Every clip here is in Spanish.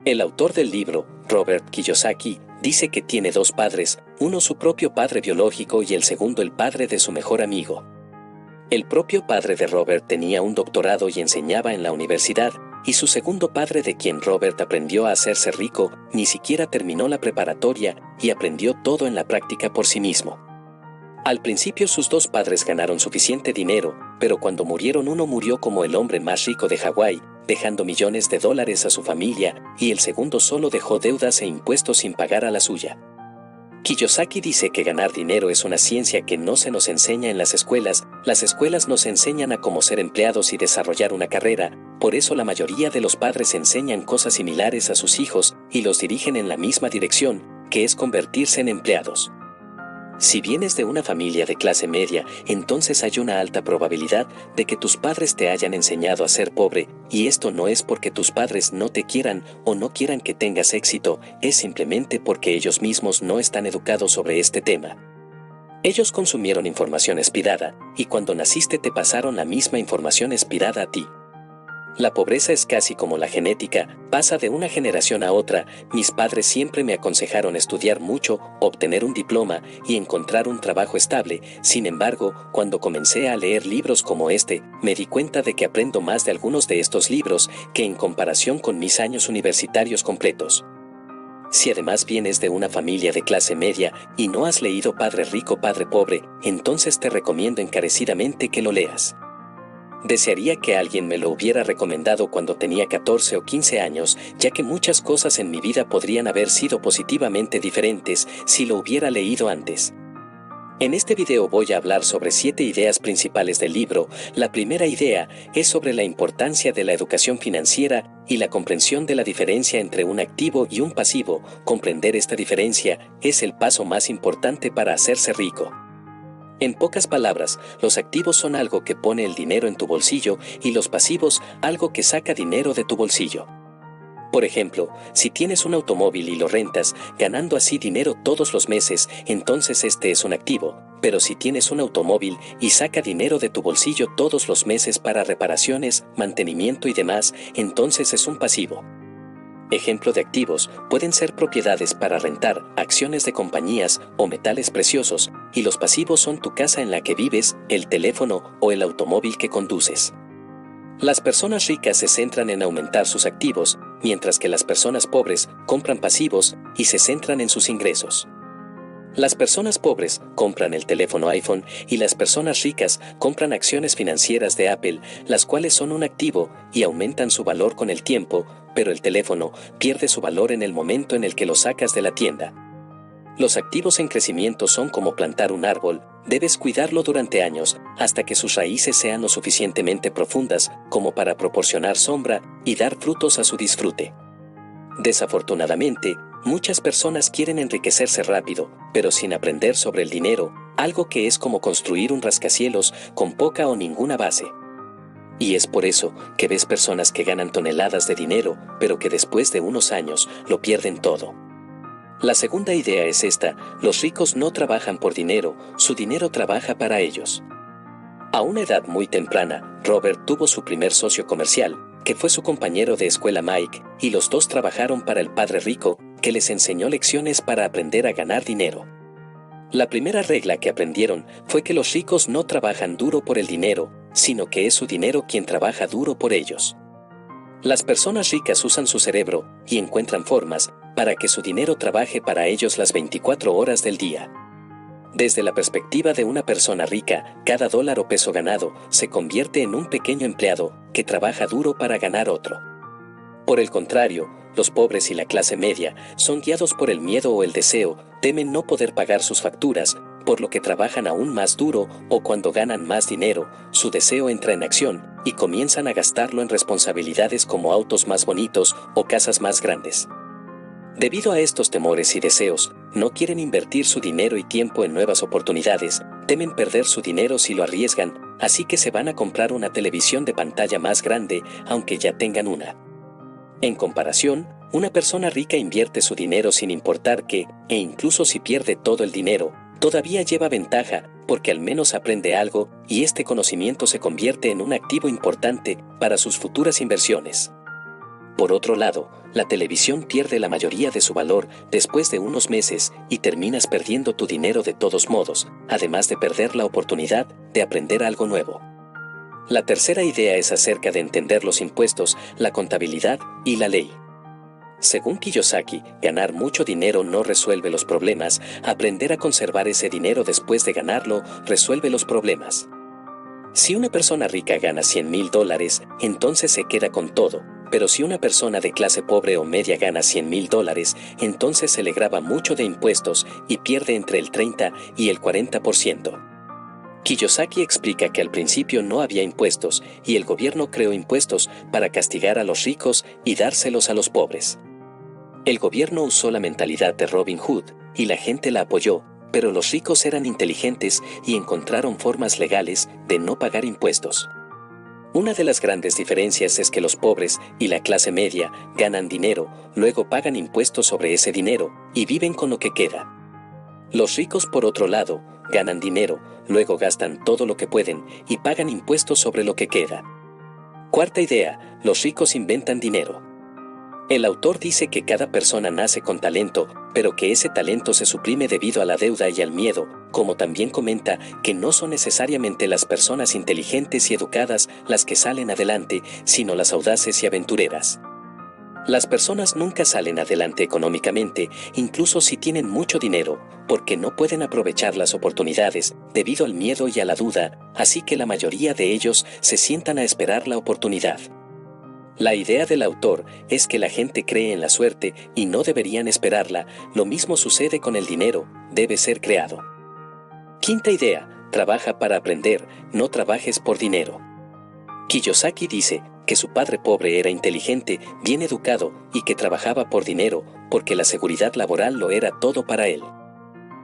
El autor del libro, Robert Kiyosaki, dice que tiene dos padres, uno su propio padre biológico y el segundo el padre de su mejor amigo. El propio padre de Robert tenía un doctorado y enseñaba en la universidad, y su segundo padre, de quien Robert aprendió a hacerse rico, ni siquiera terminó la preparatoria y aprendió todo en la práctica por sí mismo. Al principio sus dos padres ganaron suficiente dinero, pero cuando murieron uno murió como el hombre más rico de Hawái, dejando millones de dólares a su familia, y el segundo solo dejó deudas e impuestos sin pagar a la suya. Kiyosaki dice que ganar dinero es una ciencia que no se nos enseña en las escuelas nos enseñan a cómo ser empleados y desarrollar una carrera, por eso la mayoría de los padres enseñan cosas similares a sus hijos y los dirigen en la misma dirección, que es convertirse en empleados. Si vienes de una familia de clase media, entonces hay una alta probabilidad de que tus padres te hayan enseñado a ser pobre, y esto no es porque tus padres no te quieran o no quieran que tengas éxito, es simplemente porque ellos mismos no están educados sobre este tema. Ellos consumieron información espirada, y cuando naciste te pasaron la misma información espirada a ti. La pobreza es casi como la genética, pasa de una generación a otra. Mis padres siempre me aconsejaron estudiar mucho, obtener un diploma y encontrar un trabajo estable. Sin embargo, cuando comencé a leer libros como este, me di cuenta de que aprendo más de algunos de estos libros que en comparación con mis años universitarios completos. Si además vienes de una familia de clase media y no has leído Padre Rico, Padre Pobre, entonces te recomiendo encarecidamente que lo leas. Desearía que alguien me lo hubiera recomendado cuando tenía 14 o 15 años, ya que muchas cosas en mi vida podrían haber sido positivamente diferentes si lo hubiera leído antes. En este video voy a hablar sobre 7 ideas principales del libro. La primera idea es sobre la importancia de la educación financiera y la comprensión de la diferencia entre un activo y un pasivo. Comprender esta diferencia es el paso más importante para hacerse rico. En pocas palabras, los activos son algo que pone el dinero en tu bolsillo y los pasivos algo que saca dinero de tu bolsillo. Por ejemplo, si tienes un automóvil y lo rentas, ganando así dinero todos los meses, entonces este es un activo, pero si tienes un automóvil y saca dinero de tu bolsillo todos los meses para reparaciones, mantenimiento y demás, entonces es un pasivo. Ejemplo de activos pueden ser propiedades para rentar, acciones de compañías o metales preciosos, y los pasivos son tu casa en la que vives, el teléfono o el automóvil que conduces. Las personas ricas se centran en aumentar sus activos, mientras que las personas pobres compran pasivos y se centran en sus ingresos. Las personas pobres compran el teléfono iPhone y las personas ricas compran acciones financieras de Apple, las cuales son un activo y aumentan su valor con el tiempo, pero el teléfono pierde su valor en el momento en el que lo sacas de la tienda. Los activos en crecimiento son como plantar un árbol, debes cuidarlo durante años hasta que sus raíces sean lo suficientemente profundas como para proporcionar sombra y dar frutos a su disfrute. Desafortunadamente, muchas personas quieren enriquecerse rápido, pero sin aprender sobre el dinero, algo que es como construir un rascacielos con poca o ninguna base. Y es por eso que ves personas que ganan toneladas de dinero, pero que después de unos años lo pierden todo. La segunda idea es esta: los ricos no trabajan por dinero, su dinero trabaja para ellos. A una edad muy temprana, Robert tuvo su primer socio comercial, que fue su compañero de escuela Mike, y los dos trabajaron para el padre rico, que les enseñó lecciones para aprender a ganar dinero. La primera regla que aprendieron fue que los ricos no trabajan duro por el dinero, sino que es su dinero quien trabaja duro por ellos. Las personas ricas usan su cerebro y encuentran formas para que su dinero trabaje para ellos las 24 horas del día. Desde la perspectiva de una persona rica, cada dólar o peso ganado se convierte en un pequeño empleado que trabaja duro para ganar otro. Por el contrario, los pobres y la clase media son guiados por el miedo o el deseo, temen no poder pagar sus facturas, por lo que trabajan aún más duro, o cuando ganan más dinero, su deseo entra en acción y comienzan a gastarlo en responsabilidades como autos más bonitos o casas más grandes. Debido a estos temores y deseos, no quieren invertir su dinero y tiempo en nuevas oportunidades, temen perder su dinero si lo arriesgan, así que se van a comprar una televisión de pantalla más grande, aunque ya tengan una. En comparación, una persona rica invierte su dinero sin importar qué, e incluso si pierde todo el dinero, todavía lleva ventaja, porque al menos aprende algo, y este conocimiento se convierte en un activo importante para sus futuras inversiones. Por otro lado, la televisión pierde la mayoría de su valor después de unos meses y terminas perdiendo tu dinero de todos modos, además de perder la oportunidad de aprender algo nuevo. La tercera idea es acerca de entender los impuestos, la contabilidad y la ley. Según Kiyosaki, ganar mucho dinero no resuelve los problemas, aprender a conservar ese dinero después de ganarlo resuelve los problemas. Si una persona rica gana $100,000, entonces se queda con todo, pero si una persona de clase pobre o media gana $100,000, entonces se le grava mucho de impuestos y pierde entre el 30 y el 40%. Kiyosaki explica que al principio no había impuestos y el gobierno creó impuestos para castigar a los ricos y dárselos a los pobres. El gobierno usó la mentalidad de Robin Hood y la gente la apoyó, pero los ricos eran inteligentes y encontraron formas legales de no pagar impuestos. Una de las grandes diferencias es que los pobres y la clase media ganan dinero, luego pagan impuestos sobre ese dinero y viven con lo que queda. Los ricos, por otro lado, ganan dinero, luego gastan todo lo que pueden y pagan impuestos sobre lo que queda. Cuarta idea, los ricos inventan dinero. El autor dice que cada persona nace con talento, pero que ese talento se suprime debido a la deuda y al miedo, como también comenta que no son necesariamente las personas inteligentes y educadas las que salen adelante, sino las audaces y aventureras. Las personas nunca salen adelante económicamente, incluso si tienen mucho dinero, porque no pueden aprovechar las oportunidades debido al miedo y a la duda, así que la mayoría de ellos se sientan a esperar la oportunidad. La idea del autor es que la gente cree en la suerte y no deberían esperarla, lo mismo sucede con el dinero, debe ser creado. Quinta idea, trabaja para aprender, no trabajes por dinero. Kiyosaki dice que su padre pobre era inteligente, bien educado y que trabajaba por dinero, porque la seguridad laboral lo era todo para él.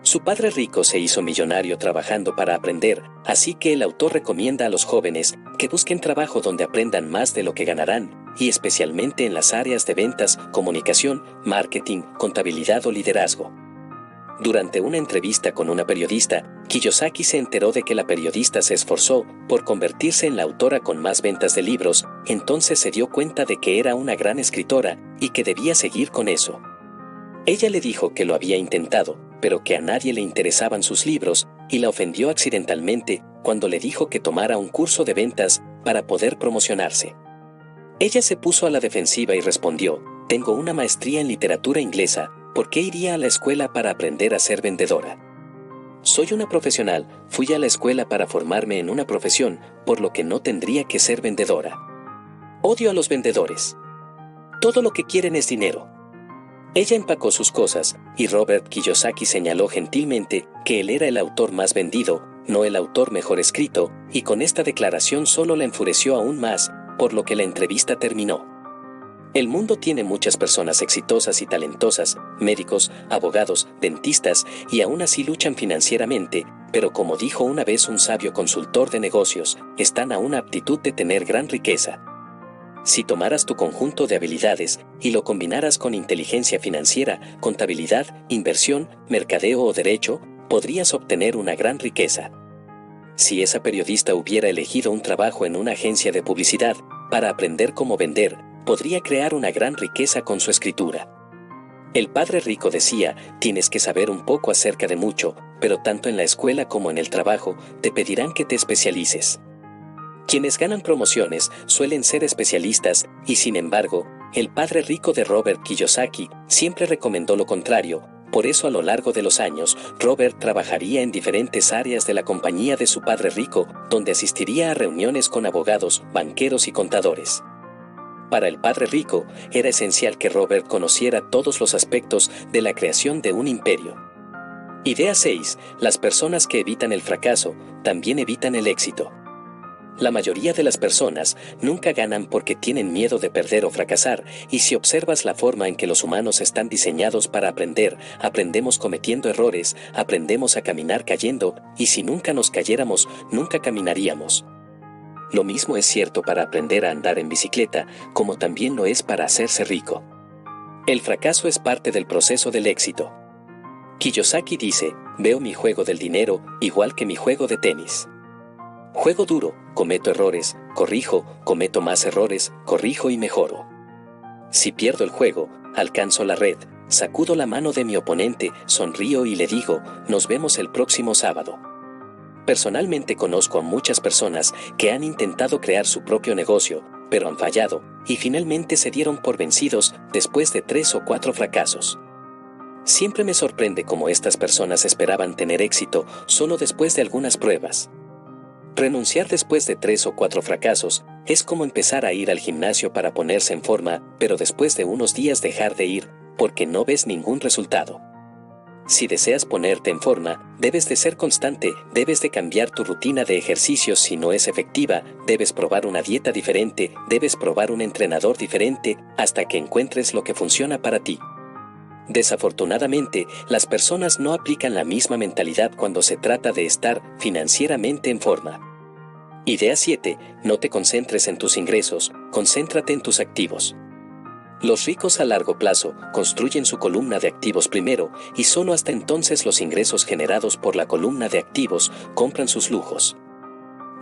Su padre rico se hizo millonario trabajando para aprender, así que el autor recomienda a los jóvenes que busquen trabajo donde aprendan más de lo que ganarán, y especialmente en las áreas de ventas, comunicación, marketing, contabilidad o liderazgo. Durante una entrevista con una periodista, Kiyosaki se enteró de que la periodista se esforzó por convertirse en la autora con más ventas de libros, entonces se dio cuenta de que era una gran escritora y que debía seguir con eso. Ella le dijo que lo había intentado, pero que a nadie le interesaban sus libros, y la ofendió accidentalmente cuando le dijo que tomara un curso de ventas para poder promocionarse. Ella se puso a la defensiva y respondió, tengo una maestría en literatura inglesa, ¿por qué iría a la escuela para aprender a ser vendedora? Soy una profesional, fui a la escuela para formarme en una profesión, por lo que no tendría que ser vendedora. Odio a los vendedores. Todo lo que quieren es dinero. Ella empacó sus cosas, y Robert Kiyosaki señaló gentilmente que él era el autor más vendido, no el autor mejor escrito, y con esta declaración solo la enfureció aún más, por lo que la entrevista terminó. El mundo tiene muchas personas exitosas y talentosas, médicos, abogados, dentistas, y aún así luchan financieramente, pero como dijo una vez un sabio consultor de negocios, están a una aptitud de tener gran riqueza. Si tomaras tu conjunto de habilidades y lo combinaras con inteligencia financiera, contabilidad, inversión, mercadeo o derecho, podrías obtener una gran riqueza. Si esa periodista hubiera elegido un trabajo en una agencia de publicidad para aprender cómo vender, podría crear una gran riqueza con su escritura. El padre rico decía, tienes que saber un poco acerca de mucho, pero tanto en la escuela como en el trabajo te pedirán que te especialices. Quienes ganan promociones suelen ser especialistas y sin embargo, el padre rico de Robert Kiyosaki siempre recomendó lo contrario, por eso a lo largo de los años, Robert trabajaría en diferentes áreas de la compañía de su padre rico, donde asistiría a reuniones con abogados, banqueros y contadores. Para el padre rico, era esencial que Robert conociera todos los aspectos de la creación de un imperio. Idea 6. Las personas que evitan el fracaso, también evitan el éxito. La mayoría de las personas nunca ganan porque tienen miedo de perder o fracasar, y si observas la forma en que los humanos están diseñados para aprender, aprendemos cometiendo errores, aprendemos a caminar cayendo, y si nunca nos cayéramos, nunca caminaríamos. Lo mismo es cierto para aprender a andar en bicicleta, como también lo es para hacerse rico. El fracaso es parte del proceso del éxito. Kiyosaki dice, veo mi juego del dinero igual que mi juego de tenis. Juego duro, cometo errores, corrijo, cometo más errores, corrijo y mejoro. Si pierdo el juego, alcanzo la red, sacudo la mano de mi oponente, sonrío y le digo, nos vemos el próximo sábado. Personalmente conozco a muchas personas que han intentado crear su propio negocio, pero han fallado, y finalmente se dieron por vencidos después de 3 o 4 fracasos. Siempre me sorprende cómo estas personas esperaban tener éxito solo después de algunas pruebas. Renunciar después de 3 o 4 fracasos es como empezar a ir al gimnasio para ponerse en forma, pero después de unos días dejar de ir, porque no ves ningún resultado. Si deseas ponerte en forma, debes de ser constante, debes de cambiar tu rutina de ejercicios si no es efectiva, debes probar una dieta diferente, debes probar un entrenador diferente, hasta que encuentres lo que funciona para ti. Desafortunadamente, las personas no aplican la misma mentalidad cuando se trata de estar financieramente en forma. Idea 7. No te concentres en tus ingresos, concéntrate en tus activos. Los ricos a largo plazo construyen su columna de activos primero y solo hasta entonces los ingresos generados por la columna de activos compran sus lujos.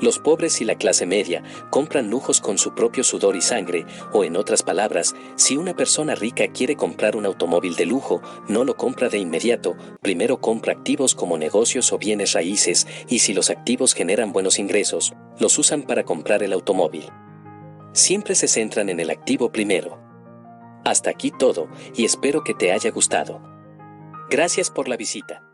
Los pobres y la clase media compran lujos con su propio sudor y sangre, o en otras palabras, si una persona rica quiere comprar un automóvil de lujo, no lo compra de inmediato, primero compra activos como negocios o bienes raíces, y si los activos generan buenos ingresos, los usan para comprar el automóvil. Siempre se centran en el activo primero. Hasta aquí todo, y espero que te haya gustado. Gracias por la visita.